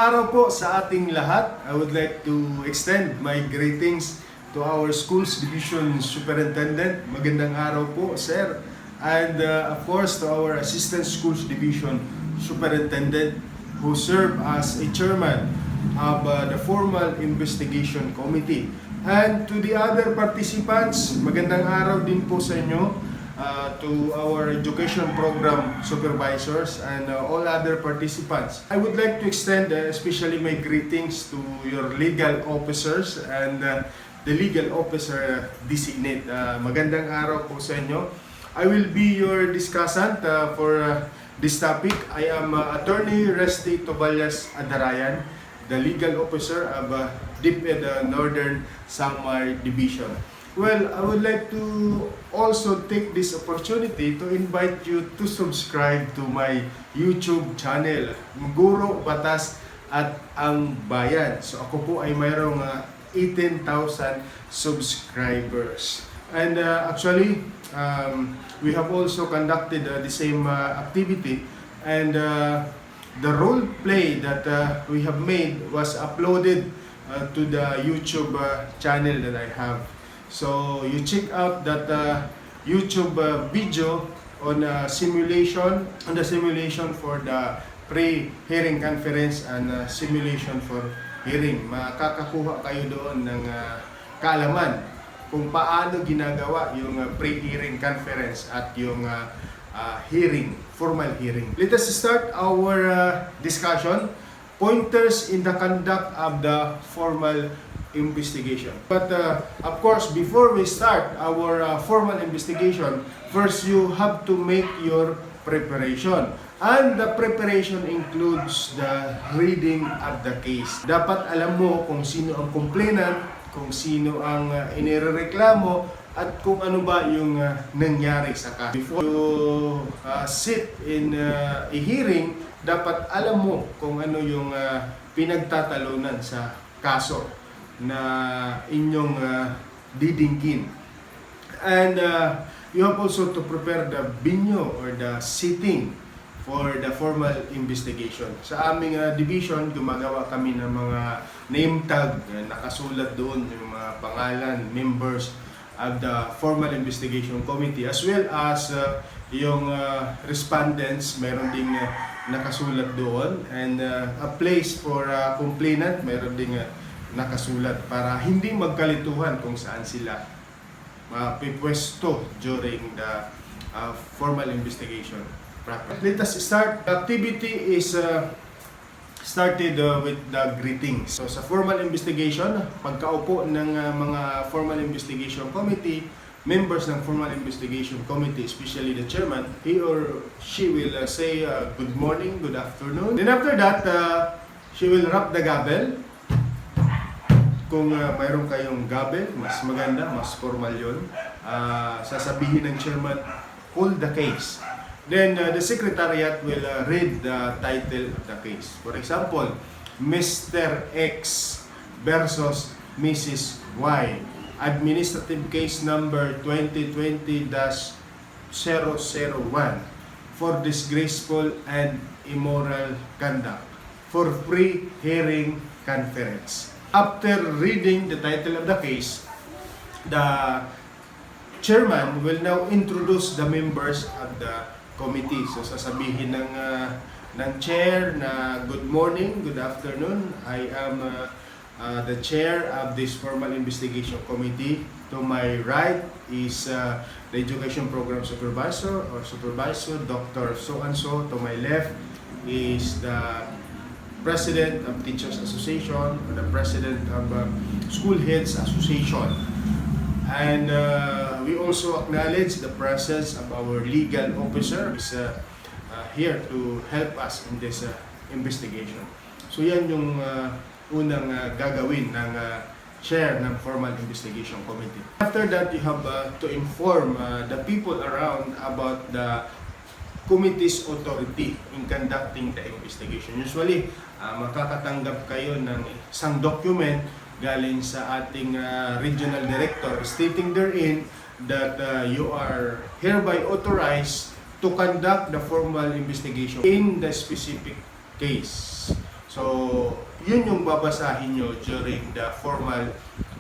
araw po sa ating lahat. I would like to extend my greetings to our Schools Division Superintendent. Magandang araw po, sir. And of course to our Assistant Schools Division Superintendent who serve as a chairman of the Formal Investigation Committee. And to the other participants, magandang araw din po sa inyo. To our education program supervisors and all other participants. I would like to extend especially my greetings to your legal officers and the legal officer designate. Magandang araw po sa inyo. I will be your discussant for this topic. I am Atty.Risty Adarayan, the legal officer of DepEd Northern Samar Division. Well, I would like to also take this opportunity to invite you to subscribe to my YouTube channel, Guro, Batas at Ang Bayan. So ako po ay mayroong 18,000 subscribers. And actually, we have also conducted the same activity, and the role play that we have made was uploaded to the YouTube channel that I have. So you check out that YouTube video on the simulation for the pre-hearing conference and simulation for hearing. Makakakuha kayo doon ng kaalaman kung paano ginagawa yung pre-hearing conference at yung hearing, formal hearing. Let us start our discussion. Pointers in the conduct of the formal investigation. But of course, before we start our formal investigation, first you have to make your preparation. And the preparation includes the reading of the case. Dapat alam mo kung sino ang complainant, kung sino ang inirereklamo, at kung ano ba yung nangyari sa kaso. Before you sit in a hearing, dapat alam mo kung ano yung pinagtatalunan sa kaso na inyong didingkin. And you have also to prepare the venue or the sitting for the formal investigation. Sa aming division, gumagawa kami ng mga name tag, nakasulat doon yung mga pangalan, members of the formal investigation committee, as well as yung respondents, meron ding nakasulat doon, and a place for complainant, meron ding nakasulat para hindi magkalituhan kung saan sila mapipwesto during the formal investigation. Let us start. The activity is started with the greetings. So sa formal investigation, pagkaupo ng mga formal investigation committee, members ng formal investigation committee, especially the chairman, he or she will say good morning, good afternoon. Then after that, she will rap the gavel. Kung mayroon kayong gavel, mas maganda, mas formal yun. Sasabihin ng chairman, hold the case. Then the secretariat will read the title of the case. For example, Mr. X versus Mrs. Y. Administrative case number 2020-001 for disgraceful and immoral conduct for pre-hearing conference. After reading the title of the case, the chairman will now introduce the members of the committee. So sasabihin ng chair na good morning, good afternoon. I am the chair of this formal investigation committee. To my right is the education program supervisor or supervisor, Dr. So-and-so. To my left is the President of Teachers Association or the President of School Heads Association. And we also acknowledge the presence of our legal officer who is here to help us in this investigation. So yan yung unang gagawin ng chair ng formal investigation committee. After that, you have to inform the people around about the committee's authority in conducting the investigation. Usually, makakatanggap kayo ng isang document galing sa ating regional director stating therein that you are hereby authorized to conduct the formal investigation in the specific case. So, yun yung babasahin nyo during the formal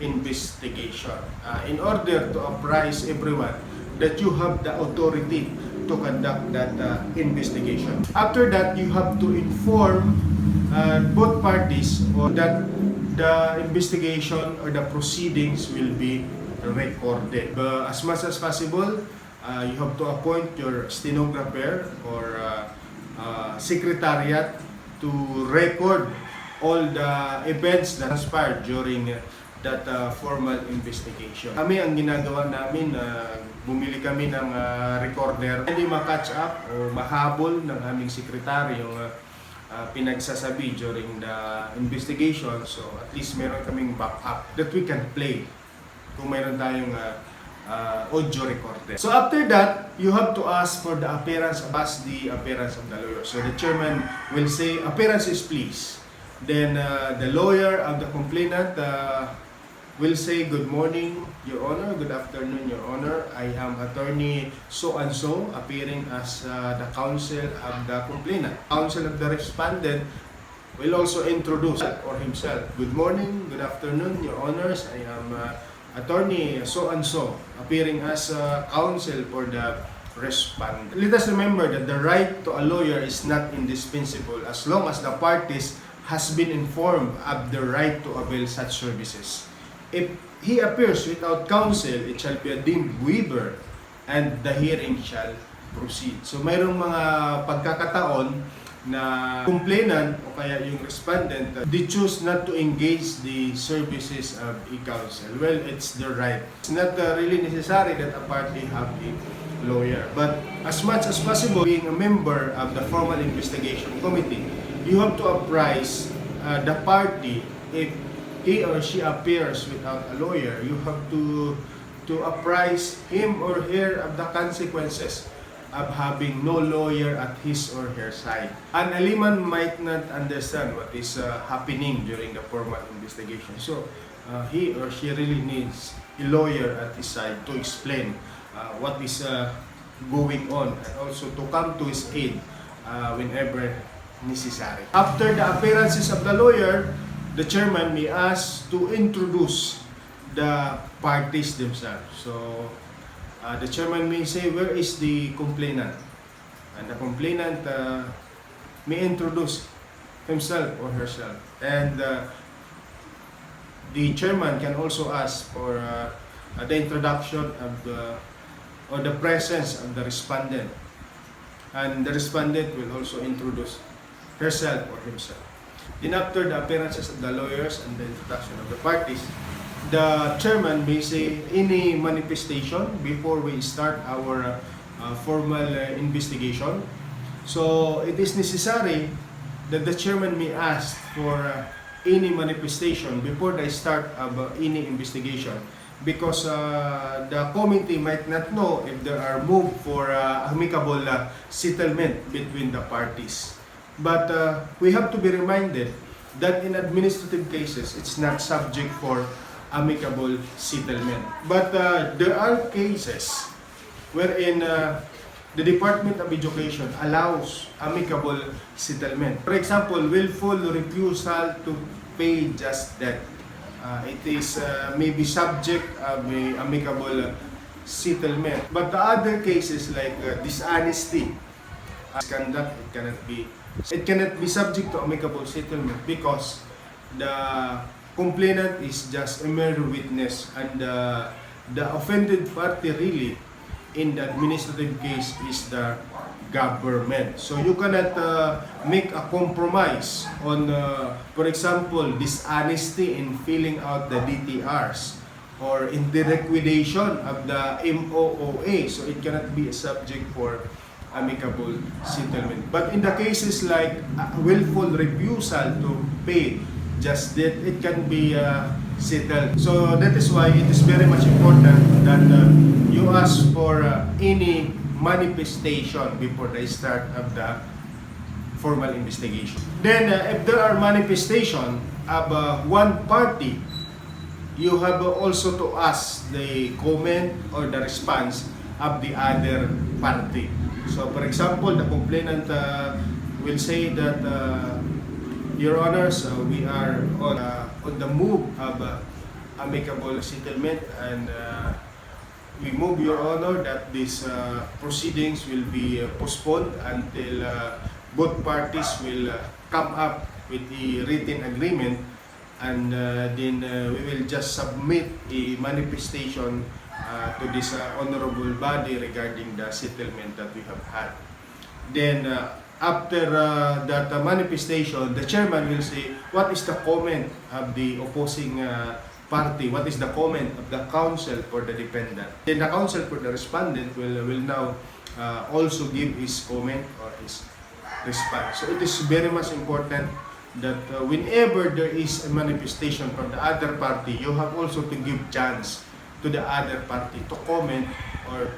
investigation. In order to apprise everyone that you have the authority to conduct that investigation. After that, you have to inform both parties or that the investigation or the proceedings will be recorded. As much as possible, you have to appoint your stenographer or secretariat to record all the events that transpired during that formal investigation. Kami ang ginagawa namin, bumili kami ng recorder. Hindi ma-catch up o mahabol ng aming sekretary yung pinagsasabi during the investigation. So at least meron kaming backup that we can play kung meron tayong audio recorder. So after that, you have to ask for the appearance of the lawyer. So the chairman will say, appearances please. Then the lawyer of the complainant will say, good morning, Your Honor, good afternoon, Your Honor. I am attorney so-and-so appearing as the counsel of the complainant. Counsel of the respondent will also introduce or himself. Good morning, good afternoon, Your Honors. I am attorney so-and-so appearing as counsel for the respondent. Let us remember that the right to a lawyer is not indispensable as long as the parties has been informed of the right to avail such services. If he appears without counsel, it shall be a deemed waiver and the hearing shall proceed. So mayroong mga pagkakataon na complainant o kaya yung respondent, they choose not to engage the services of a counsel. Well, it's their right. It's not really necessary that a party have a lawyer. But as much as possible, being a member of the formal investigation committee, you have to apprise the party if he or she appears without a lawyer. You have to apprise him or her of the consequences of having no lawyer at his or her side. An layman might not understand what is happening during the formal investigation. So he or she really needs a lawyer at his side to explain what is going on and also to come to his aid whenever necessary. After the appearances of the lawyer, the chairman may ask to introduce the parties themselves. So the chairman may say, where is the complainant? And the complainant may introduce himself or herself. And the chairman can also ask for the introduction of the presence of the respondent. And the respondent will also introduce herself or himself. Then after the appearances of the lawyers and the introduction of the parties, the chairman may say any manifestation before we start our formal investigation. So it is necessary that the chairman may ask for any manifestation before the start of any investigation, because the committee might not know if there are move for amicable settlement between the parties. But we have to be reminded that in administrative cases, it's not subject for amicable settlement. But there are cases wherein the Department of Education allows amicable settlement. For example, willful refusal to pay just debt. It is maybe subject of a amicable settlement. But the other cases like dishonesty, misconduct, it cannot be subject to amicable settlement because the complainant is just a mere witness and the offended party really in the administrative case is the government. So you cannot make a compromise on, for example, dishonesty in filling out the DTRs or in the liquidation of the MOOA. So it cannot be a subject for amicable settlement. But in the cases like willful refusal to pay just that, it can be settled. So that is why it is very much important that you ask for any manifestation before the start of the formal investigation. Then if there are manifestation of one party, you have also to ask the comment or the response of the other party. So for example, the complainant will say that Your Honors, we are on the move of amicable settlement, and we move, Your Honor, that these proceedings will be postponed until both parties will come up with the written agreement, and then we will just submit a manifestation to this honorable body regarding the settlement that we have had. Then after that manifestation, the chairman will say what is the comment of the opposing party, what is the comment of the counsel for the defendant. Then the counsel for the respondent will now also give his comment or his response. So it is very much important that whenever there is a manifestation from the other party, you have also to give chance to the other party to comment or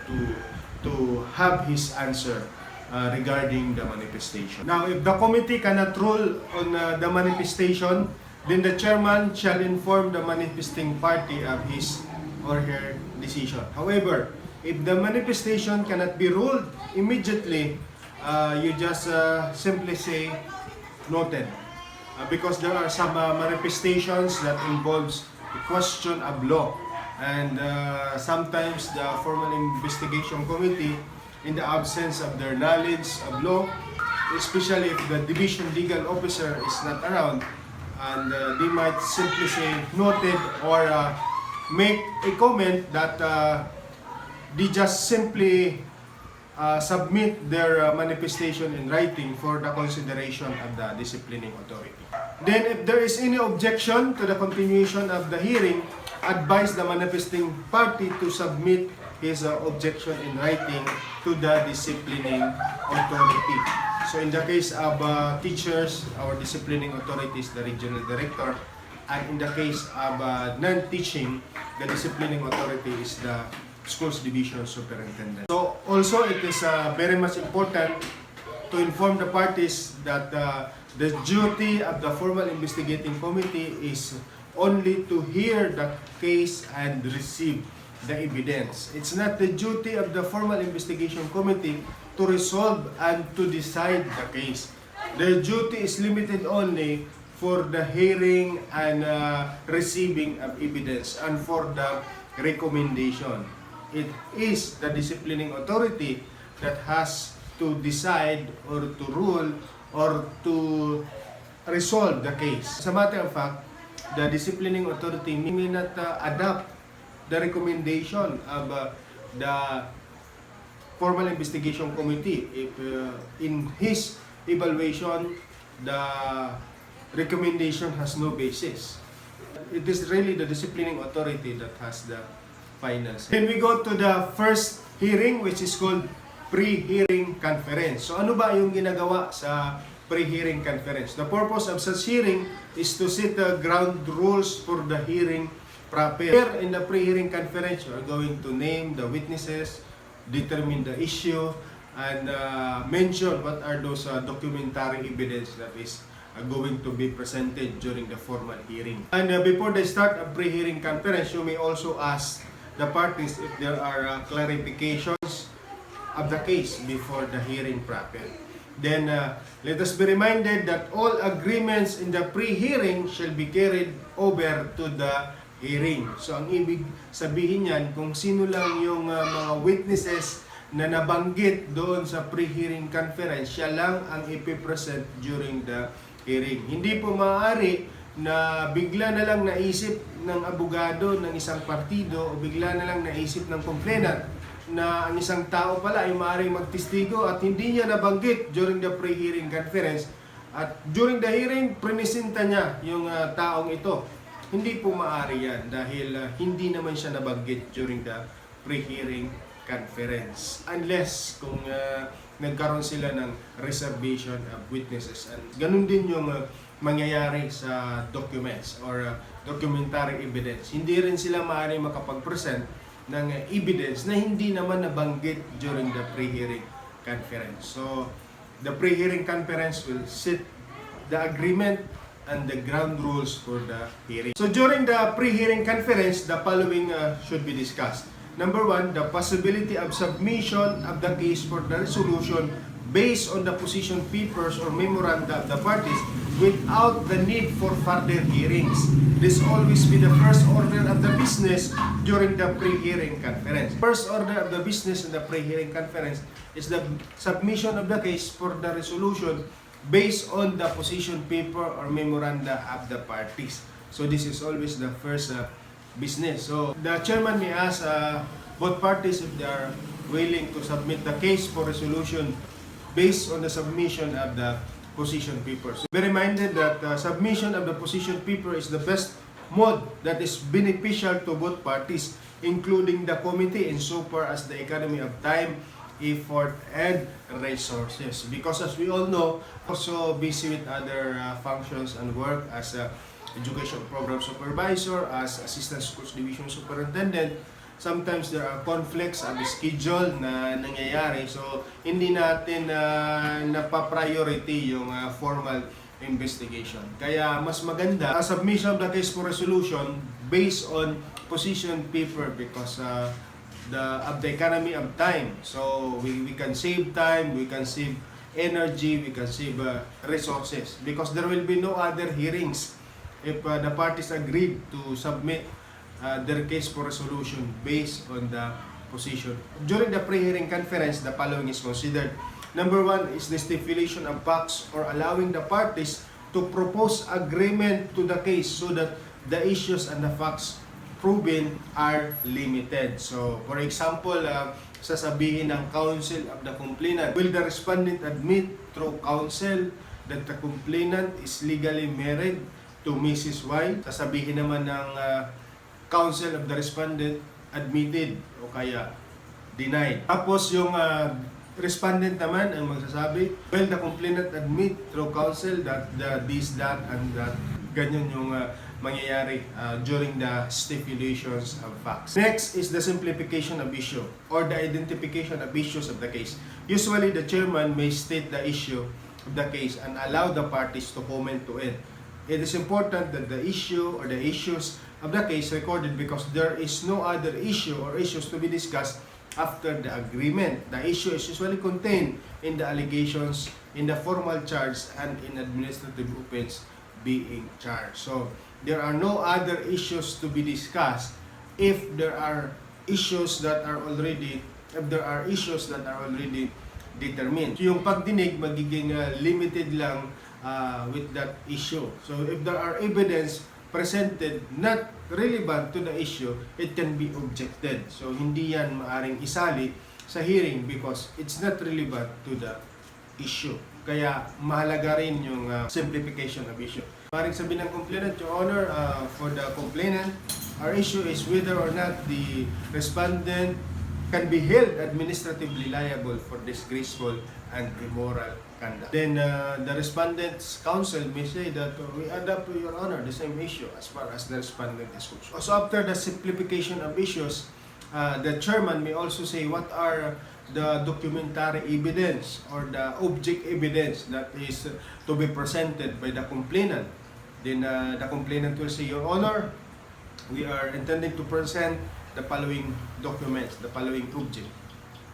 to have his answer regarding the manifestation. Now, if the committee cannot rule on the manifestation, then the chairman shall inform the manifesting party of his or her decision. However, if the manifestation cannot be ruled immediately, you just simply say noted. Because there are some manifestations that involves a question of law, and sometimes the formal investigation committee, in the absence of their knowledge of law, especially if the division legal officer is not around, and they might simply say noted or make a comment that they just simply submit their manifestation in writing for the consideration of the disciplining authority. Then if there is any objection to the continuation of the hearing, advise the manifesting party to submit his objection in writing to the disciplining authority. So in the case of teachers, our disciplining authority is the regional director, and in the case of non-teaching, the disciplining authority is the schools division superintendent. So also it is very much important to inform the parties that the duty of the formal investigating committee is only to hear the case and receive the evidence. It's not the duty of the formal investigation committee to resolve and to decide the case. Their duty is limited only for the hearing and receiving of evidence and for the recommendation. It is the disciplining authority that has to decide or to rule or to resolve the case. As a matter of fact, the disciplining authority may not adopt the recommendation of the formal investigation committee if in his evaluation the recommendation has no basis. It is really the disciplining authority that has the final say. Then we go to the first hearing, which is called pre-hearing conference. So ano ba yung ginagawa sa pre-hearing conference? The purpose of such hearing is to set the ground rules for the hearing proper. Here in the pre-hearing conference, you are going to name the witnesses, determine the issue, and mention what are those documentary evidence that is going to be presented during the formal hearing. And before they start a pre-hearing conference, you may also ask the parties if there are clarifications of the case before the hearing proper. Then let us be reminded that all agreements in the pre-hearing shall be carried over to the hearing. So ang ibig sabihin niyan, kung sino lang yung mga witnesses na nabanggit doon sa pre-hearing conference, siya lang ang ipipresent during the hearing. Hindi po maaari na bigla na lang naisip ng abogado ng isang partido o bigla na lang naisip ng complainant na ang isang tao pala ay maaaring magtestigo at hindi niya nabanggit during the pre-hearing conference, at during the hearing, prinisinta niya yung taong ito. Hindi po maaari yan dahil hindi naman siya nabanggit during the pre-hearing conference unless kung nagkaroon sila ng reservation of witnesses. And ganun din yung mangyayari sa documents or documentary evidence. Hindi rin sila maaari makapag-present ng evidence na hindi naman nabanggit during the pre-hearing conference. So, the pre-hearing conference will set the agreement and the ground rules for the hearing. So, during the pre-hearing conference, the following should be discussed. Number one, the possibility of submission of the case for the resolution based on the position papers or memoranda of the parties without the need for further hearings. This always be the first order of the business during the pre-hearing conference. First order of the business in the pre-hearing conference is the submission of the case for the resolution based on the position paper or memoranda of the parties. So this is always the first business. So the chairman may ask both parties if they are willing to submit the case for resolution based on the submission of the position paper. So be reminded that submission of the position paper is the best mode that is beneficial to both parties, including the committee insofar as the economy of time, effort, and resources. Because as we all know, also busy with other functions and work as a education program supervisor, as assistant schools division superintendent. Sometimes there are conflicts of schedule na nangyayari. So, hindi natin napa-priority yung formal investigation. Kaya mas maganda submission of the case for resolution based on position paper because of the economy of time. So, we can save time, we can save energy, we can save resources because there will be no other hearings if the parties agreed to submit their case for resolution based on the position. During the pre-hearing conference, the following is considered. Number one is the stipulation of facts or allowing the parties to propose agreement to the case so that the issues and the facts proven are limited. So, for example, sasabihin ng counsel of the complainant, will the respondent admit through counsel that the complainant is legally married to Mrs. Y? Sasabihin naman ng counsel of the respondent admitted o kaya denied. Tapos yung respondent naman ang magsasabi, well, the complainant admit through counsel that this, that, and that. Ganyan yung mangyayari during the stipulations of facts. Next is the simplification of issue or the identification of issues of the case. Usually, the chairman may state the issue of the case and allow the parties to comment to it. It is important that the issue or the issues of the case recorded because there is no other issue or issues to be discussed after the agreement. The issue is usually contained in the allegations, in the formal charge, and in administrative offense being charged. So, there are no other issues to be discussed if there are issues that are already determined. So, yung pagdinig magiging limited lang with that issue. So, if there are evidence presented not relevant to the issue, it can be objected. So, hindi yan maaring isali sa hearing because it's not relevant to the issue. Kaya, mahalaga rin yung simplification of issue. Maring sabihin ng complainant, Your Honor, for the complainant, our issue is whether or not the respondent can be held administratively liable for disgraceful and immoral conduct. Then the respondent's counsel may say that we adapt to Your Honor the same issue as far as the respondent is concerned. Also, after the simplification of issues, the chairman may also say what are the documentary evidence or the object evidence that is to be presented by the complainant. Then the complainant will say, Your Honor, we are intending to present the following documents, the following object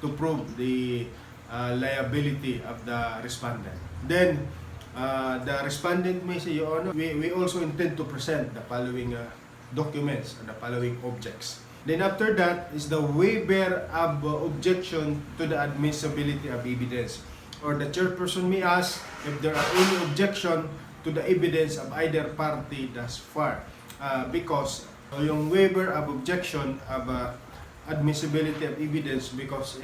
to prove the liability of the respondent. Then the respondent may say, Your Honor, we also intend to present the following documents and the following objects. Then after that is the waiver of objection to the admissibility of evidence. Or the chairperson may ask if there are any objection to the evidence of either party thus far. Because yung waiver of objection of admissibility of evidence because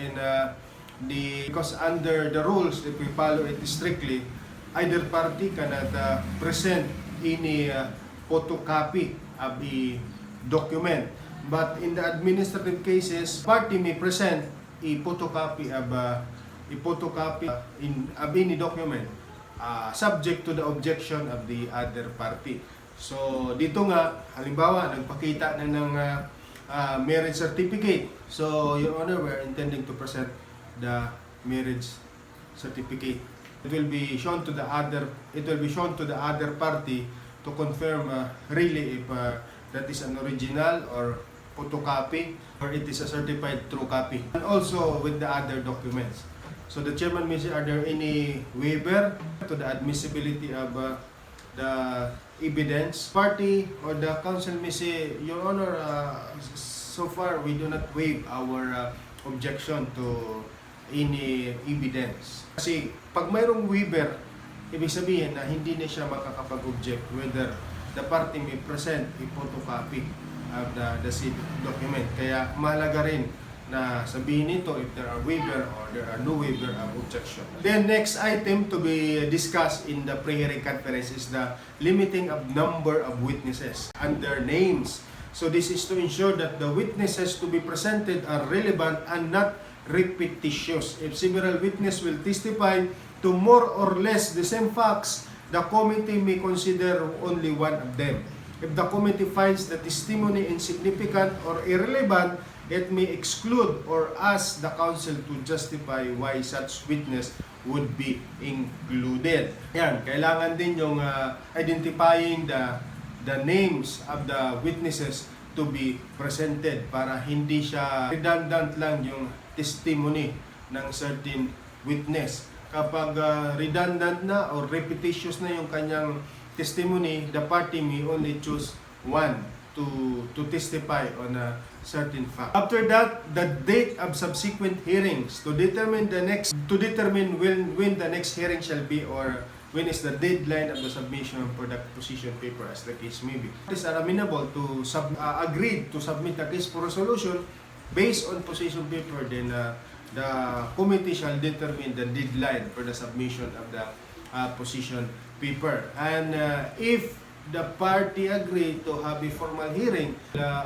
because under the rules, if we follow it strictly, either party cannot present any photocopy of the document. But in the administrative cases, party may present a photocopy of any document subject to the objection of the other party. So dito nga, halimbawa, nagpakita na ng marriage certificate. So Your Honor, we're intending to present the marriage certificate. It will be shown to the other party to confirm really if that is an original or photocopy or it is a certified true copy. And also with the other documents. So the chairman may say, are there any waiver to the admissibility of the evidence? Party or the council may say, Your Honor, so far we do not waive our objection to any evidence. Kasi pag mayroong waiver, ibig sabihin na hindi na siya makakapag-object whether the party may present a photocopy of the said document. Kaya mahalaga rin na sabihin nito if there are waiver or there are no waiver of objection. Then next item to be discussed in the pre-hearing conference is the limiting of number of witnesses and their names. So this is to ensure that the witnesses to be presented are relevant and not repetitious. If several witnesses will testify to more or less the same facts, the committee may consider only one of them. If the committee finds the testimony insignificant or irrelevant, it may exclude or ask the council to justify why such witness would be included. Yan, kailangan din yung identifying the names of the witnesses to be presented para hindi siya redundant lang yung testimony ng certain witness. Kapag redundant na or repetitious na yung kanyang testimony, the party may only choose one to testify on a certain fact. After that, the date of subsequent hearings to determine when the next hearing shall be or when is the deadline of the submission for the position paper as the case may be. Parties are amenable to agreed to submit a case for resolution based on position paper, then the committee shall determine the deadline for the submission of the position paper. And if the party agree to have a formal hearing,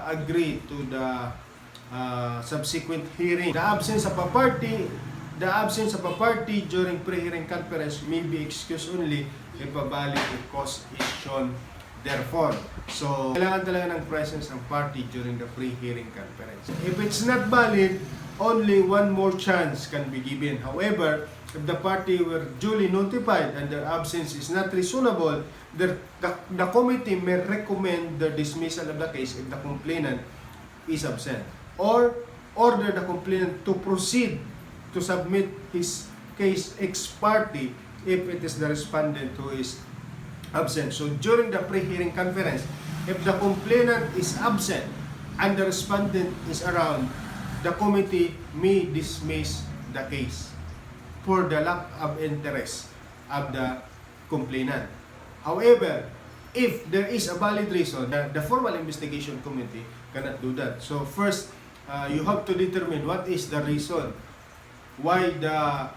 agree to the subsequent hearing. The absence of a party during pre-hearing conference may be excused only if a valid cause is shown. Therefore, so kailangan talaga ng presence ng party during the pre-hearing conference. If it's not valid, only one more chance can be given. However, if the party were duly notified and their absence is not reasonable, the committee may recommend the dismissal of the case if the complainant is absent, or order the complainant to proceed to submit his case ex parte if it is the respondent who is absent. So during the pre-hearing conference, if the complainant is absent and the respondent is around, the committee may dismiss the case for the lack of interest of the complainant. However, if there is a valid reason, the formal investigation committee cannot do that. So first, you have to determine what is the reason why the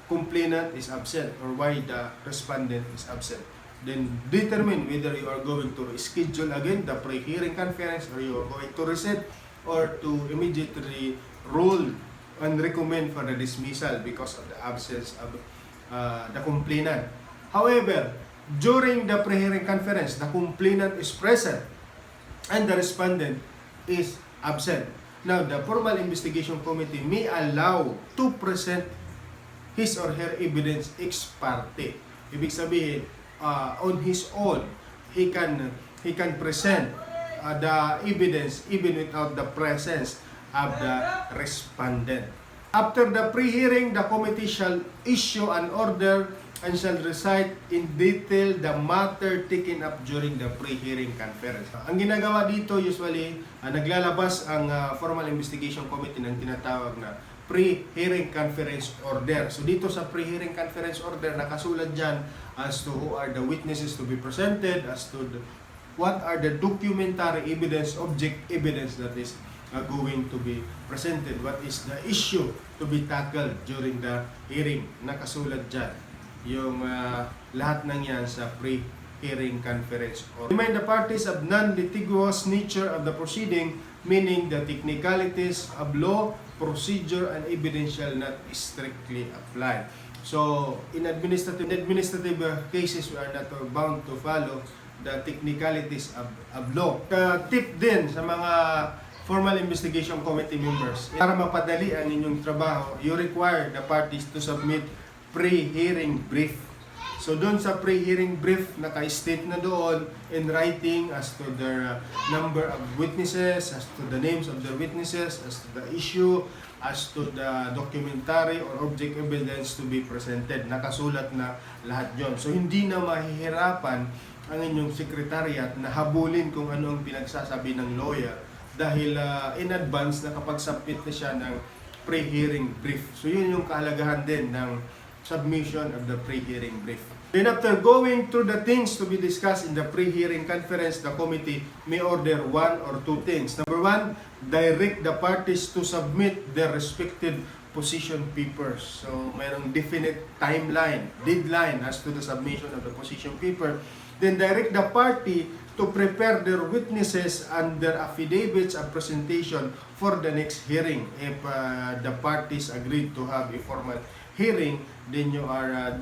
complainant is absent or why the respondent is absent. Then determine whether you are going to schedule again the pre-hearing conference or you are going to reset or to immediately rule and recommend for the dismissal because of the absence of the complainant. However, during the pre-hearing conference, the complainant is present and the respondent is absent. Now, the formal investigation committee may allow to present his or her evidence ex parte. Ibig sabihin, on his own, he can present the evidence even without the presence of the respondent. After the pre-hearing, the committee shall issue an order and shall recite in detail the matter taken up during the pre-hearing conference. Ang ginagawa dito usually, naglalabas ang formal investigation committee ng tinatawag na pre-hearing conference order. So dito sa pre-hearing conference order, nakasulat dyan as to who are the witnesses to be presented, as to what are the documentary evidence, object evidence that is going to be presented, what is the issue to be tackled during the hearing. Nakasulat dyan yung lahat ng yan sa pre-hearing conference order. Remind the parties of non-litigious nature of the proceeding, meaning the technicalities of law, procedure, and evidence shall not strictly apply. So, in administrative cases, we are not bound to follow the technicalities of law. Tip din sa mga formal investigation committee members, para mapadali ang inyong trabaho, you require the parties to submit pre-hearing brief So doon sa pre-hearing brief, naka-state na doon in writing as to their number of witnesses, as to the names of their witnesses, as to the issue, as to the documentary or object evidence to be presented. Nakasulat na lahat yon. So hindi na mahihirapan ang inyong secretariat na habulin kung ano ang pinagsasabi ng lawyer dahil in advance nakapag-submit na siya ng pre-hearing brief. So yun yung kahalagahan din ng submission of the pre-hearing brief. Then after going through the things to be discussed in the pre-hearing conference, the committee may order one or two things. Number one, direct the parties to submit their respective position papers. So mayroong definite timeline, deadline as to the submission of the position paper. Then direct the party to prepare their witnesses and their affidavits of presentation for the next hearing. If the parties agreed to have a formal hearing, then you are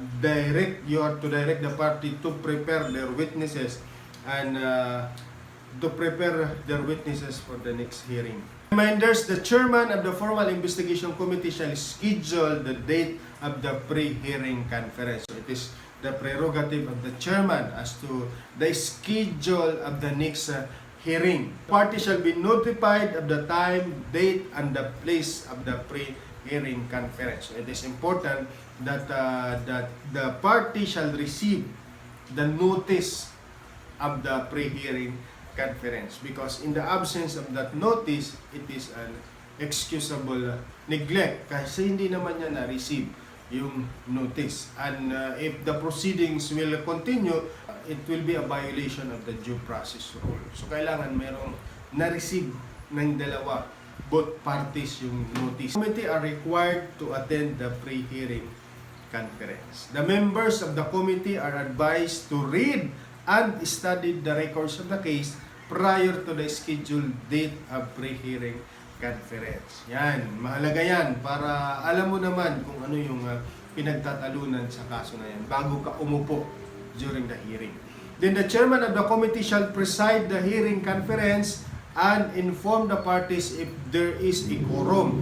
to direct the party to prepare their witnesses and to prepare their witnesses for the next hearing. Reminders, the chairman of the formal investigation committee shall schedule the date of the pre-hearing conference. So it is the prerogative of the chairman as to the schedule of the next hearing. Party shall be notified of the time, date, and the place of the pre-hearing conference. So it is important that the party shall receive the notice of the pre-hearing conference, because in the absence of that notice, it is an excusable neglect kasi hindi naman niya na-receive yung notice. And if the proceedings will continue, it will be a violation of the due process rule. So kailangan mayroong na-receive ng dalawa, both parties yung notice. The committee are required to attend the pre-hearing conference. The members of the committee are advised to read and study the records of the case prior to the scheduled date of pre-hearing conference. Yan, mahalaga yan para alam mo naman kung ano yung pinagtatalunan sa kaso na yan bago ka umupo during the hearing. Then the chairman of the committee shall preside the hearing conference and inform the parties if there is a quorum.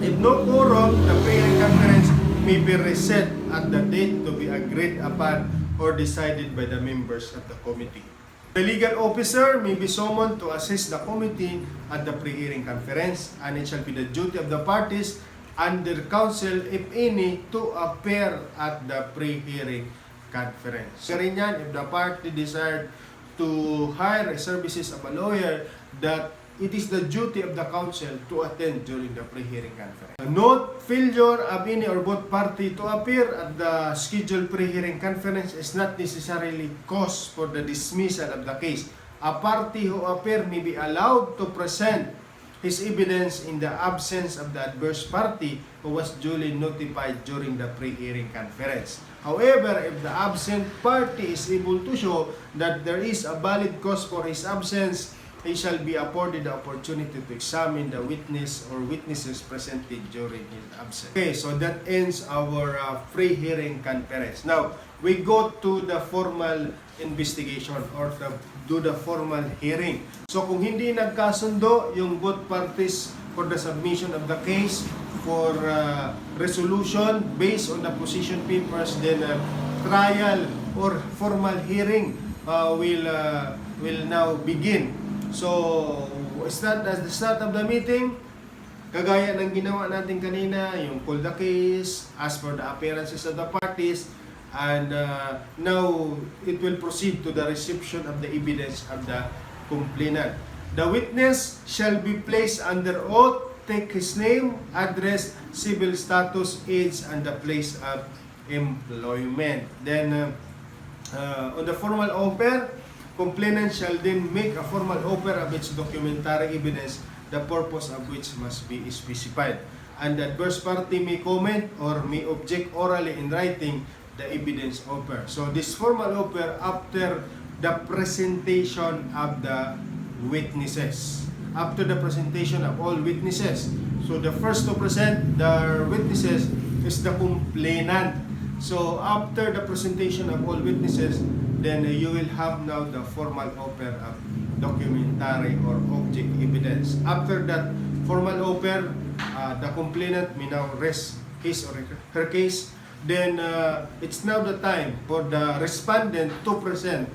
If no quorum, the pre-hearing conference may be reset at the date to be agreed upon or decided by the members of the committee. The legal officer may be summoned to assist the committee at the pre-hearing conference, and it shall be the duty of the parties and their counsel, if any, to appear at the pre-hearing conference. So rin yan, if the party desired to hire services of a lawyer, that it is the duty of the counsel to attend during the pre-hearing conference. Note, failure of any or both party to appear at the scheduled pre-hearing conference is not necessarily cause for the dismissal of the case. A party who appear may be allowed to present his evidence in the absence of the adverse party who was duly notified during the pre-hearing conference. However, if the absent party is able to show that there is a valid cause for his absence, he shall be afforded the opportunity to examine the witness or witnesses presented during his absence. Okay, so that ends our pre-hearing conference. Now, we go to the formal investigation or do the formal hearing. So kung hindi nagkasundo yung both parties for the submission of the case for resolution based on the position papers, then trial or formal hearing will now begin. So, at the start of the meeting, kagaya ng ginawa natin kanina, yung call the case, ask for the appearances of the parties, and now it will proceed to the reception of the evidence of the complainant. The witness shall be placed under oath, take his name, address, civil status, age, and the place of employment. Then, on the formal offer, complainant shall then make a formal offer of its documentary evidence, the purpose of which must be specified. And the adverse party may comment or may object orally in writing the evidence offer. So this formal offer after the presentation of the witnesses. After the presentation of all witnesses. So the first to present the witnesses is the complainant. So after the presentation of all witnesses, then you will have now the formal offer of documentary or object evidence. After that formal offer, the complainant may now rest his or her case then it's now the time for the respondent to present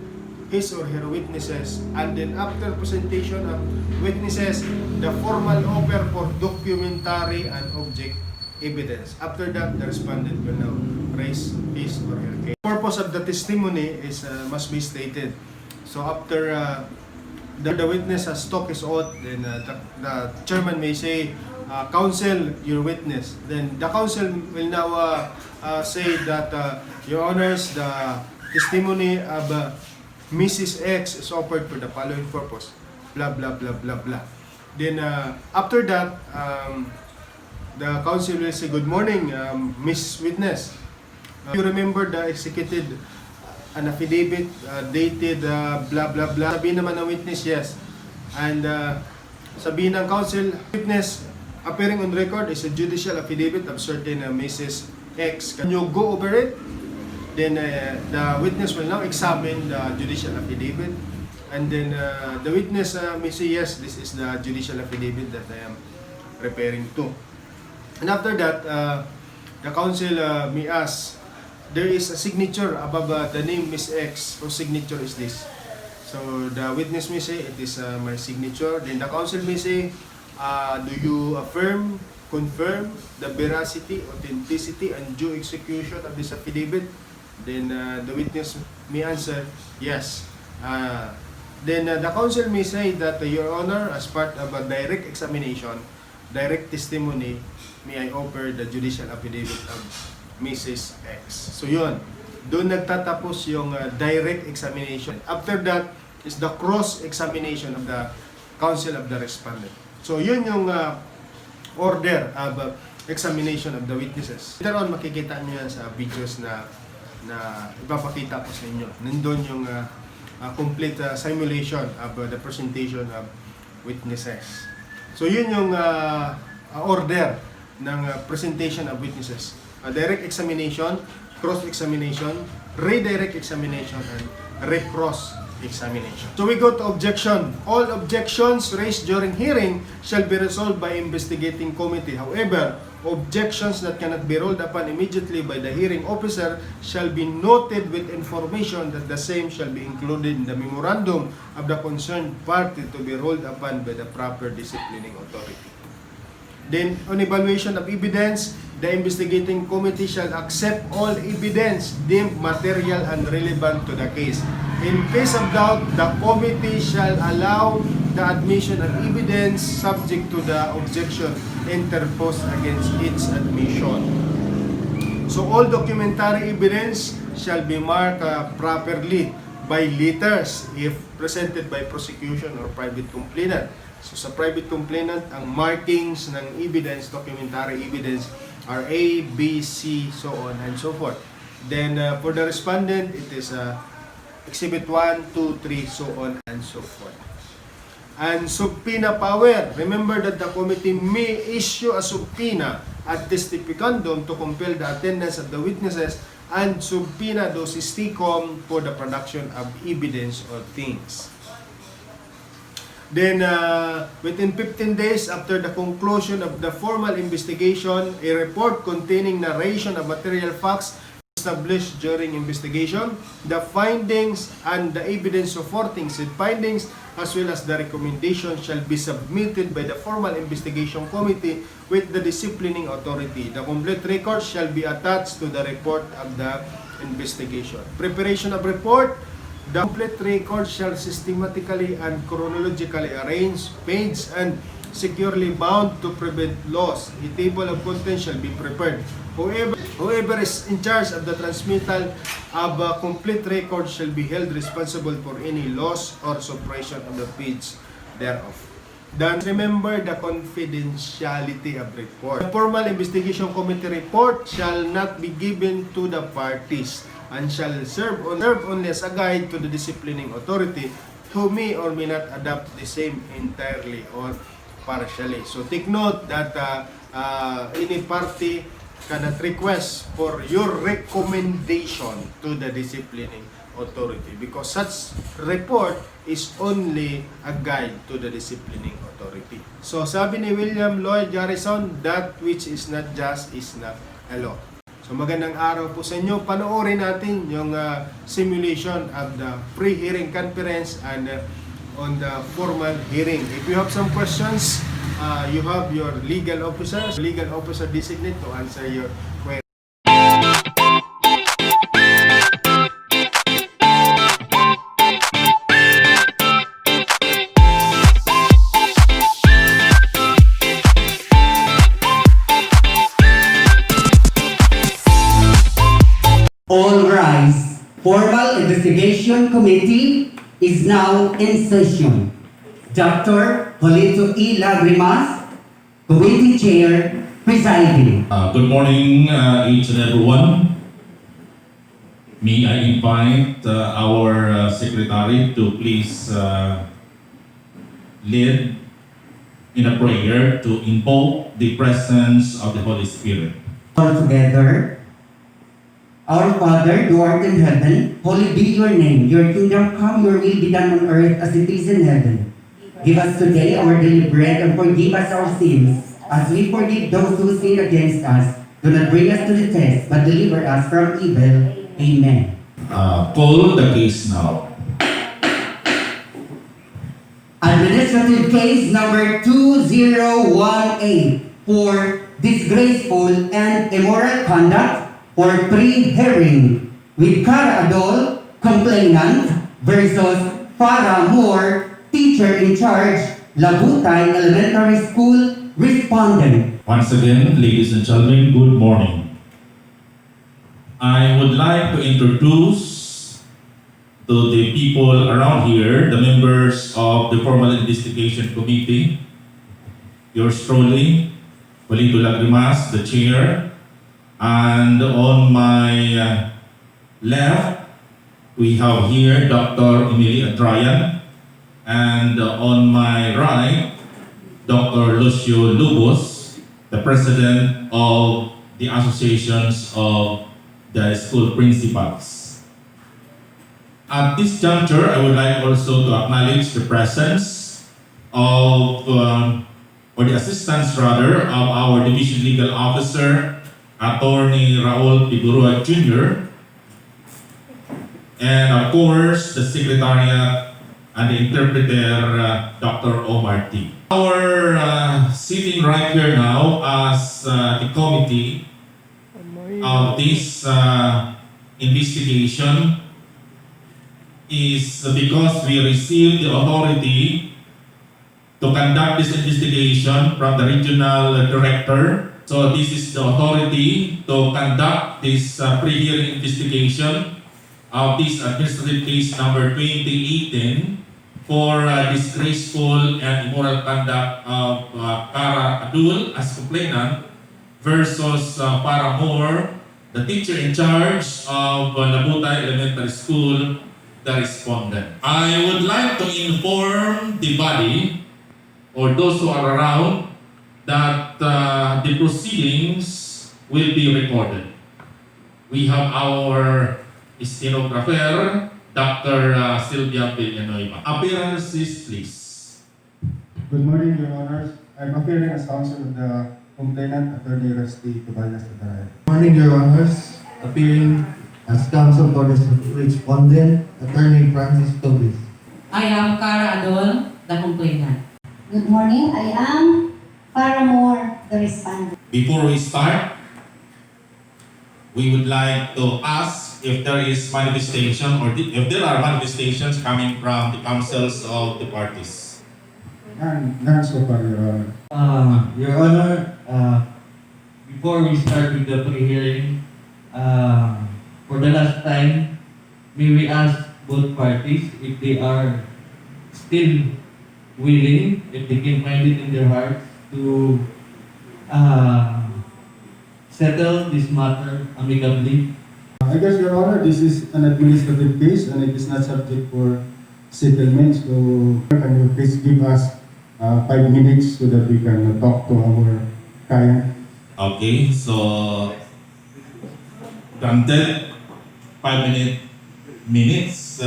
his or her witnesses, and then after presentation of witnesses, the formal offer for documentary and object evidence. After that, the respondent will now raise his or her case. The purpose of the testimony is must be stated. So after the witness has talked his oath, then the chairman may say, counsel your witness. Then the counsel will now say that, Your Honors, the testimony of Mrs. X is offered for the following purpose, blah, blah, blah, blah, blah. Then after that, the counsel will say, good morning, Miss Witness. You remember the executed an affidavit dated blah, blah, blah. Sabihin naman ng witness, yes. And sabihin ng counsel, witness appearing on record is a judicial affidavit of certain Mrs. X. Can you go over it? Then the witness will now examine the judicial affidavit, and then the witness may say, yes, this is the judicial affidavit that I am referring to. And after that, the counsel may ask, there is a signature above the name Miss X. Whose signature is this? So the witness may say, it is my signature. Then the counsel may say, do you affirm, confirm the veracity, authenticity, and due execution of this affidavit? Then the witness may answer, yes. Then the counsel may say that, Your Honor, as part of a direct examination, direct testimony, may I offer the judicial affidavit of Mrs. X. So yun, doon nagtatapos yung direct examination. After that is the cross-examination of the counsel of the respondent. So yun yung order of examination of the witnesses. Later on, makikita nyo yan sa videos na ipapakita ko sa inyo. Nandun yung complete simulation of the presentation of witnesses. So yun yung order ng presentation of witnesses. Direct examination, cross-examination, redirect examination, and recross examination. So we go to objection. All objections raised during hearing shall be resolved by investigating committee. However, objections that cannot be rolled upon immediately by the hearing officer shall be noted with information that the same shall be included in the memorandum of the concerned party to be rolled upon by the proper disciplining authority. Then, on evaluation of evidence, the investigating committee shall accept all evidence deemed material and relevant to the case. In case of doubt, the committee shall allow the admission of evidence subject to the objection interposed against its admission. So all documentary evidence shall be marked properly by letters if presented by prosecution or private complainant. So sa private complainant, ang markings ng evidence, documentary evidence, are A, B, C, so on and so forth. Then for the respondent, it is Exhibit 1, 2, 3, so on and so forth. And subpoena power. Remember that the committee may issue a subpoena at testificandum to compel the attendance of the witnesses and subpoena those sticom for the production of evidence or things. Then, within 15 days after the conclusion of the formal investigation, a report containing narration of material facts established during investigation, the findings and the evidence supporting said findings, as well as the recommendation shall be submitted by the formal investigation committee with the disciplining authority. The complete record shall be attached to the report of the investigation. Preparation of report. The complete record shall systematically and chronologically arranged, paged, and securely bound to prevent loss. A table of contents shall be prepared. Whoever is in charge of the transmittal of a complete record shall be held responsible for any loss or suppression of the page thereof. Then remember the confidentiality of report. The formal investigation committee report shall not be given to the parties and shall serve only as a guide to the disciplining authority who may or may not adopt the same entirely or partially. So take note that any party cannot request for your recommendation to the disciplining authority because such report is only a guide to the disciplining authority. So sabi ni William Lloyd Garrison, that which is not just is not a law. So magandang araw po sa inyo. Panoorin natin yung simulation of the pre-hearing conference and on the formal hearing. If you have some questions, you have your legal officer designate to answer your question. All rise. Formal Investigation Committee is now in session. Dr. Polito E. Lagrimas, Committee Chair, presiding. Good morning, each and everyone. May I invite our secretary to please lead in a prayer to invoke the presence of the Holy Spirit. All together. Our Father, who art in heaven, holy be your name. Your kingdom come, your will be done on earth as it is in heaven. Give us today our daily bread and forgive us our sins, as we forgive those who sin against us. Do not bring us to the test, but deliver us from evil. Amen. Call the case now. Administrative case number 2018 for disgraceful and immoral conduct for pre-hearing with Cara Adol, complainant, versus Farah Moore, teacher in charge, Labutay Elementary School, respondent. Once again, ladies and gentlemen, good morning. I would like to introduce to the people around here, the members of the Formal Investigation Committee, yours truly, Polito Lagrimas, the chair, and on my left, we have here Dr. Emily Adrayan, and on my right, Dr. Lucio Lubos, the president of the associations of the school principals. At this juncture, I would like also to acknowledge the presence of, or the assistance rather, of our Division Legal Officer, Attorney Raul Figueroa Jr., and of course, the Secretariat and the interpreter, Dr. Omar T. Our sitting right here now as the committee of this investigation is because we received the authority to conduct this investigation from the regional director. So this is the authority to conduct this pre-hearing investigation of this administrative case number 2018 for disgraceful and immoral conduct of Cara Adol as complainant versus Farah Moore, the teacher in charge of Labutay Elementary School, the respondent. I would like to inform the body or those who are around that the proceedings will be recorded. We have our stenographer, Dr. Sylvia Villanueva. Appearances, please. Good morning, Your Honors. I'm appearing as counsel of the complainant, Atty.Risty. Good morning, Your Honors. Appearing as counsel for the respondent, Attorney Francis Tobis. I am Cara Adol, the complainant. Good morning, I am Farah Moore, the respondent. Before we start, we would like to ask if there is manifestation or if there are manifestations coming from the councils of the parties. None so far, Your Honor. Your Honor, before we start with the pre-hearing, for the last time, may we ask both parties if they are still willing, if they can find it in their hearts to settle this matter amicably. I guess, Your Honor, this is an administrative case and it is not subject for settlement. So, can you please give us 5 minutes so that we can talk to our client? Okay, so granted 5 minutes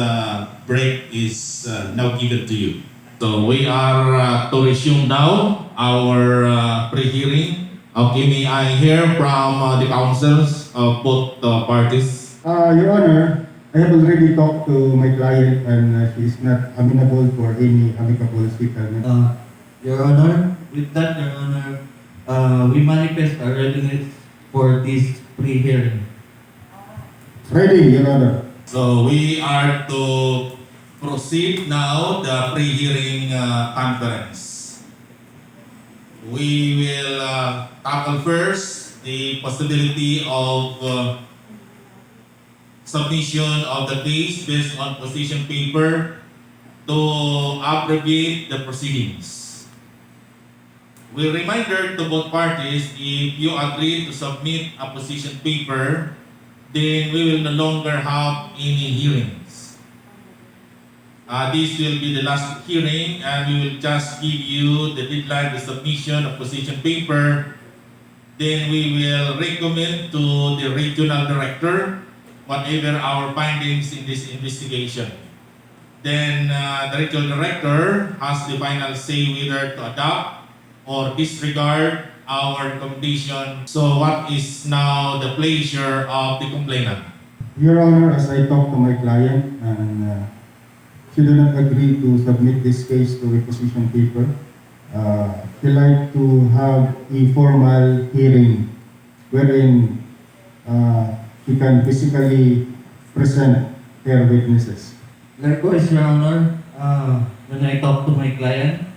break is now given to you. So we are to resume now our pre-hearing Okay, may I hear from the counsels of both parties? Your Honor, I have already talked to my client and she is not amenable for any amicable settlement. Your Honor, with that, Your Honor, we manifest our readiness for this pre-hearing. Ready, Your Honor. So we are to proceed now the pre-hearing conference. We will tackle first the possibility of submission of the case based on position paper to abbreviate the proceedings. We reminder to both parties, if you agree to submit a position paper, then we will no longer have any hearings. This will be the last hearing and we will just give you the deadline, the submission of position paper. Then we will recommend to the regional director whatever our findings in this investigation. Then the regional director has the final say whether to adopt or disregard our recommendation. So what is now the pleasure of the complainant? Your Honor, as I talked to my client and she did not agree to submit this case to a position paper, she like to have a formal hearing wherein she can physically present her witnesses. Likewise, Your Honor, when I talk to my client,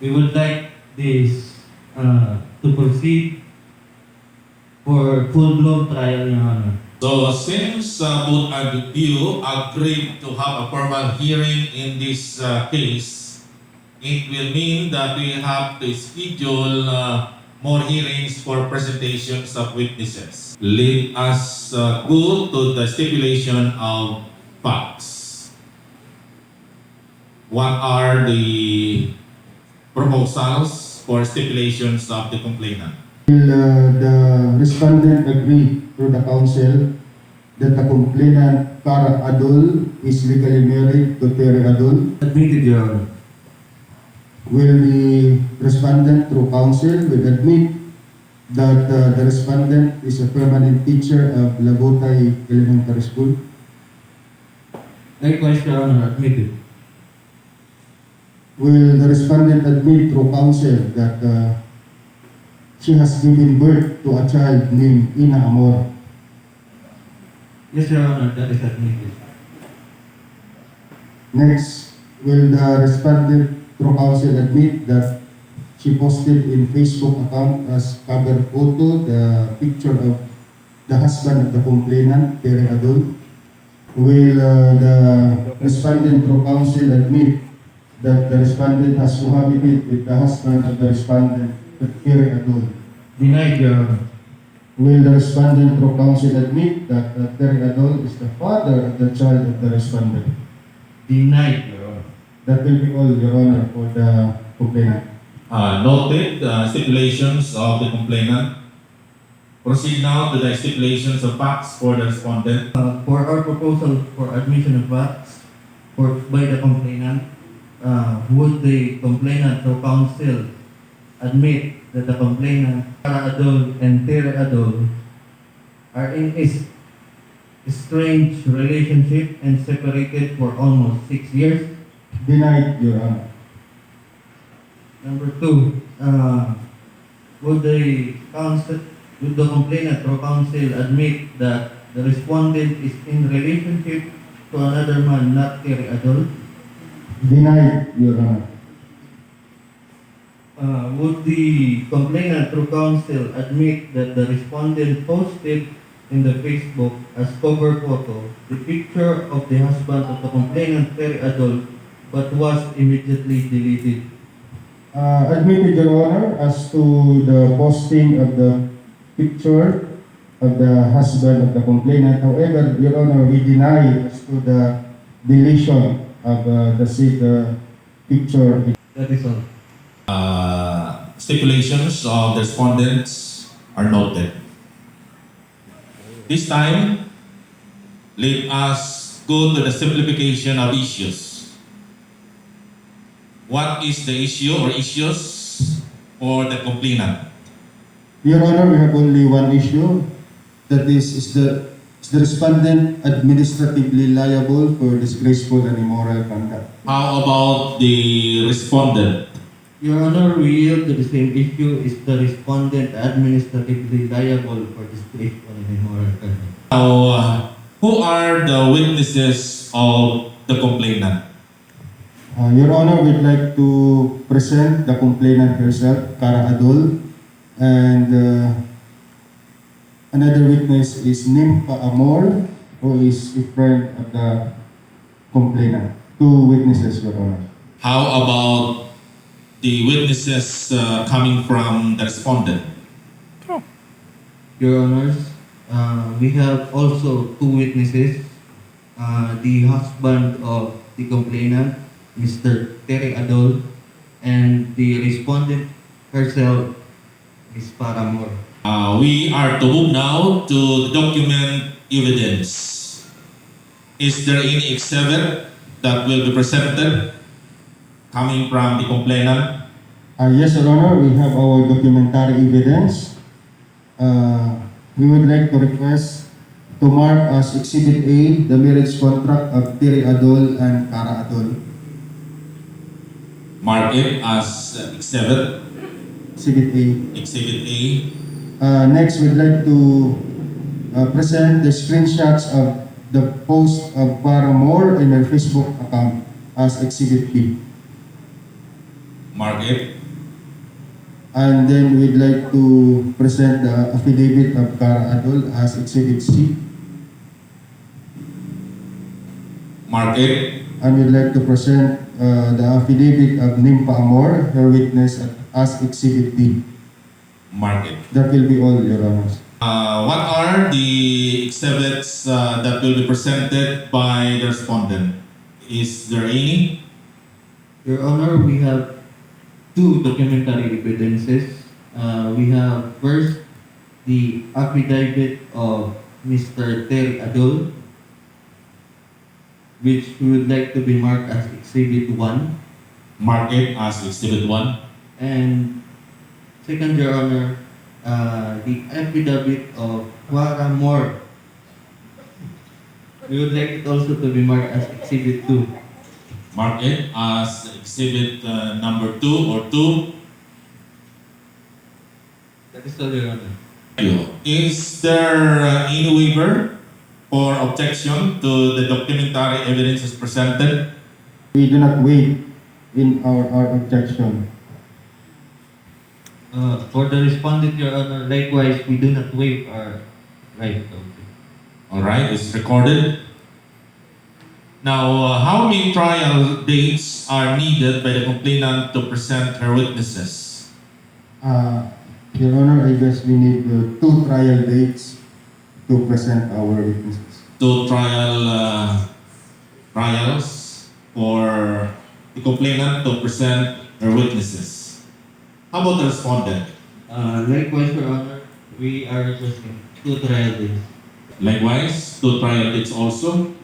we would like this to proceed for full-blown trial, Your Honor. So since both of you agreed to have a formal hearing in this case, it will mean that we have to schedule more hearings for presentations of witnesses. Let us go to the stipulation of facts. What are the proposals for stipulations of the complainant? Will the respondent agree to the counsel that the complainant, Cara Adol, is legally married to Terry Adol? Admitted, Your Honor. Will the respondent through counsel will admit that the respondent is a permanent teacher of Labutay Elementary School? Likewise, Your Honor, admitted. Will the respondent admit through counsel that she has given birth to a child named Ina Amor? Yes, Your Honor, that is admitted. Next, will the respondent through counsel admit that she posted in Facebook account as cover photo the picture of the husband of the complainant, Terry Adol? Will the respondent through counsel admit that the respondent has cohabited with the husband of the respondent, Terry Adol? Denied, Your Honor. Will the respondent through counsel admit that Terry Adol is the father of the child of the respondent? Denied, Your Honor. That will be all, Your Honor, for the complainant. Noted stipulations of the complainant. Proceed now to the stipulations of facts for the respondent. For our proposal for admission of facts by the complainant, would the complainant through counsel admit that the complainant, Cara Adol and Terry Adol, are in a strange relationship and separated for almost 6 years? Denied, Your Honor. Number 2, would the complainant through counsel admit that the respondent is in relationship to another man, not Terry Adol? Denied, Your Honor. Would the complainant through counsel admit that the respondent posted in the Facebook as cover photo the picture of the husband of the complainant, Terry Adol, but was immediately deleted? Admitted, Your Honor, as to the posting of the picture of the husband of the complainant. However, Your Honor, we deny as to the deletion of the said picture. That is all. Stipulations of the respondents are noted. This time, let us go to the simplification of issues. What is the issue or issues for the complainant? Your Honor, we have only one issue. That is the respondent administratively liable for disgraceful and immoral conduct? How about the respondent? Your Honor, we yield to the same issue. Is the respondent administratively liable for disgraceful and immoral conduct? Now, who are the witnesses of the complainant? Your Honor, we'd like to present the complainant herself, Cara Adol, and another witness is Nimpa Amor, who is a friend of the complainant. Two witnesses, Your Honor. How about the witnesses coming from the respondent? Your Honors, we have also two witnesses. The husband of the complainant, Mr. Terry Adol, and the respondent herself, Ms. Paramore. We are to move now to document evidence. Is there any exhibit that will be presented coming from the complainant? Yes, Your Honor, we have our documentary evidence. We would like to request to mark as Exhibit A the marriage contract of Terry Adol and Cara Adol. Mark it as exhibit, Exhibit A. exhibit A. Next, we'd like to present the screenshots of the post of Paramore in her Facebook account as Exhibit B. Mark it. And then we'd like to present the affidavit of Cara Adol as Exhibit C. Mark it. And we'd like to present the affidavit of Nimpa Amor, her witness, as Exhibit D. Mark it. That will be all, Your Honors. What are the exhibits that will be presented by the respondent? Is there any? Your Honor, we have two documentary evidences. We have first the affidavit of Mr. Terry Adol, which we would like to be marked as Exhibit 1. Mark it as exhibit 1. And second, Your Honor, the affidavit of Paramore. We would like it also to be marked as Exhibit 2. Mark it as exhibit number 2 or 2. That is all, Your Honor. Is there any waiver or objection to the documentary evidence as presented? We do not waive in our objection. For the respondent, Your Honor, likewise, we do not waive our right to object. Alright, it's recorded. Now, how many trial dates are needed by the complainant to present her witnesses? Your Honor, I guess we need 2 trial dates to present our witnesses. 2 trials for the complainant to present her witnesses. How about the respondent? Likewise, Your Honor, we are requesting 2 trial days. Likewise, 2 trial dates also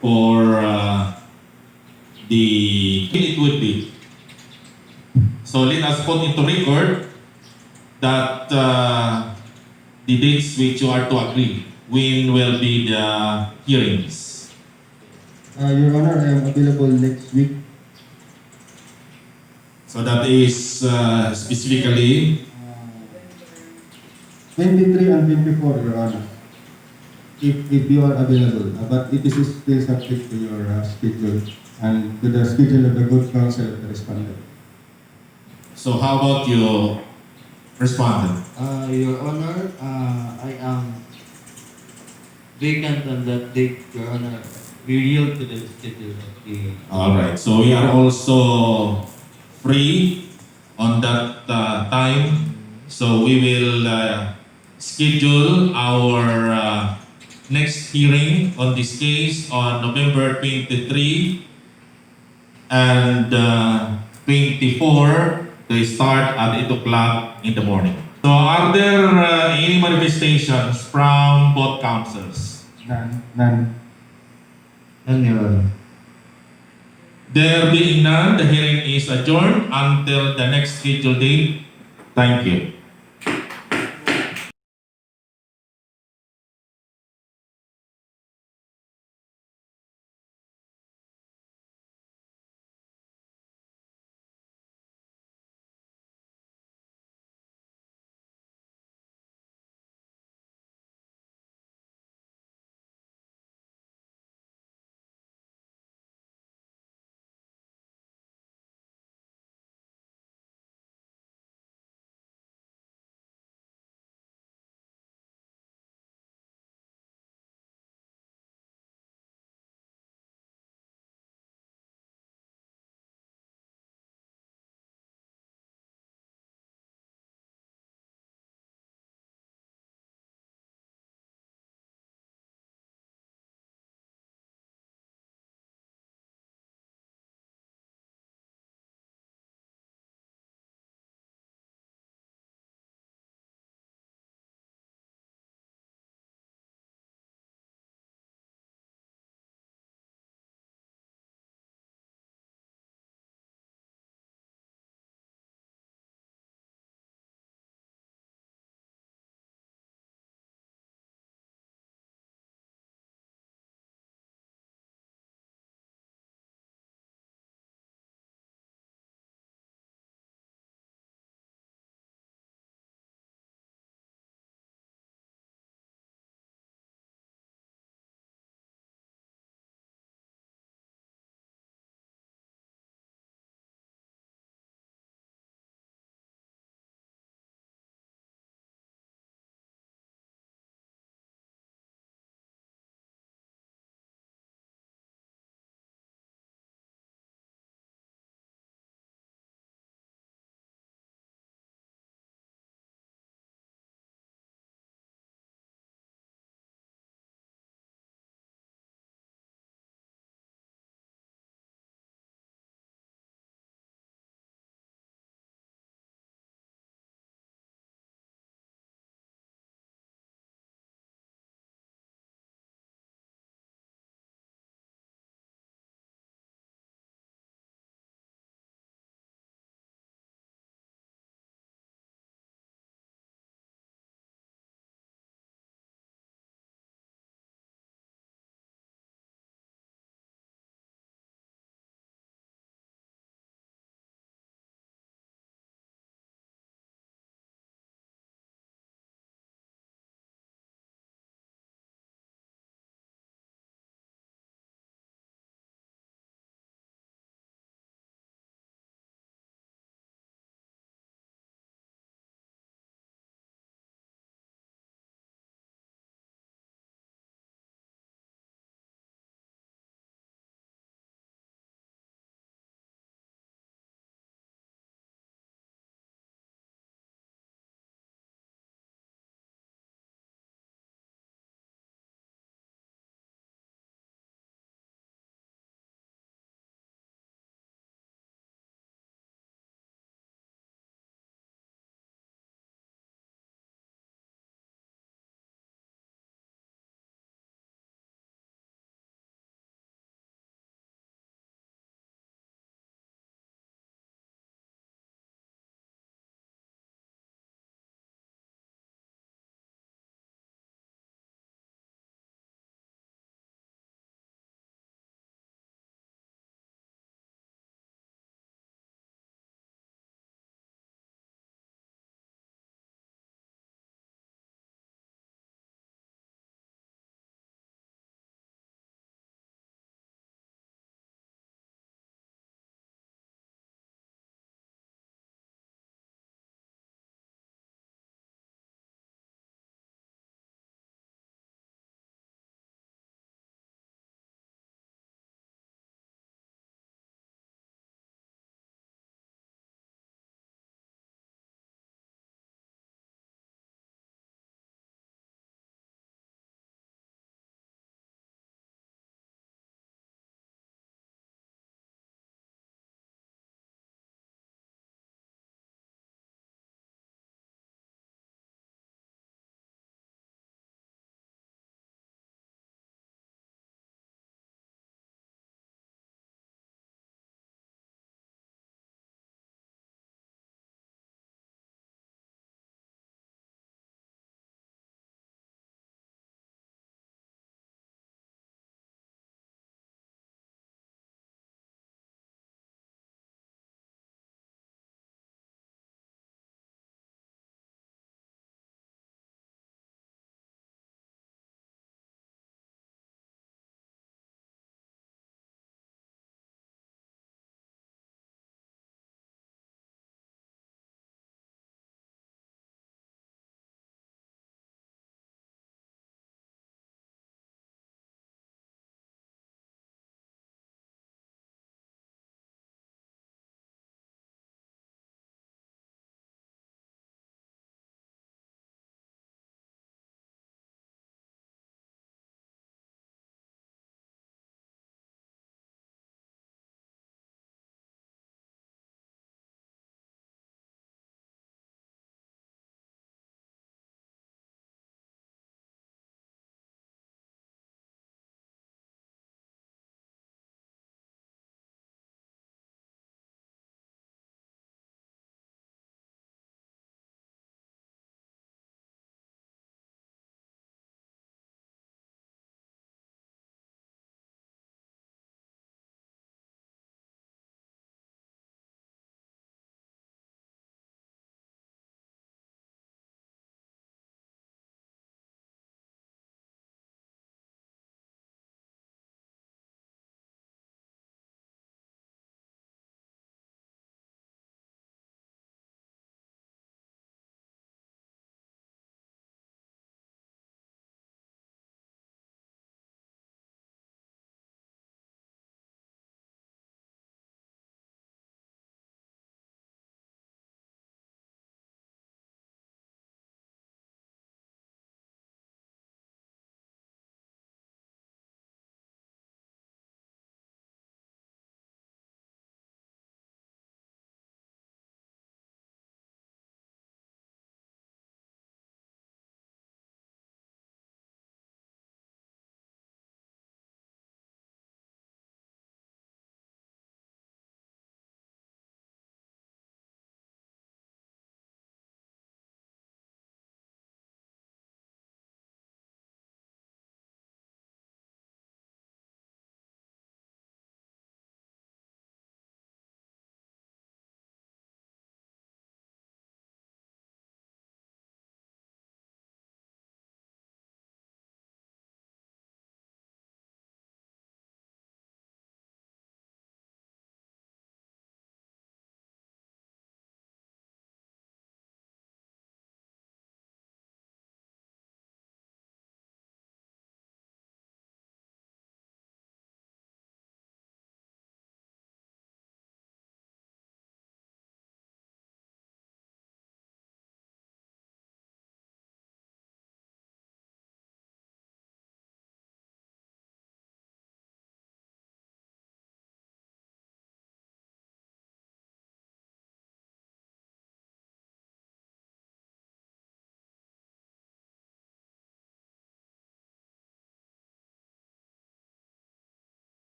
for the it would be. So let us put into record that the dates which you are to agree when will be the hearings. Your Honor, I am available next week. So that is specifically 23 and 24, Your Honor. If you are available. But it is still subject to your schedule and to the schedule of the good counsel of the respondent. so how about you, respondent? Your Honor, I am vacant on that date, Your Honor. We yield to the schedule of the... Alright, so we are also free on that time. So we will schedule our next hearing on this case on November 23 and 24 to start at 8 o'clock in the morning. So are there any manifestations from both counsels? None. None, Your Honor. There being none, the hearing is adjourned until the next scheduled date. Thank you.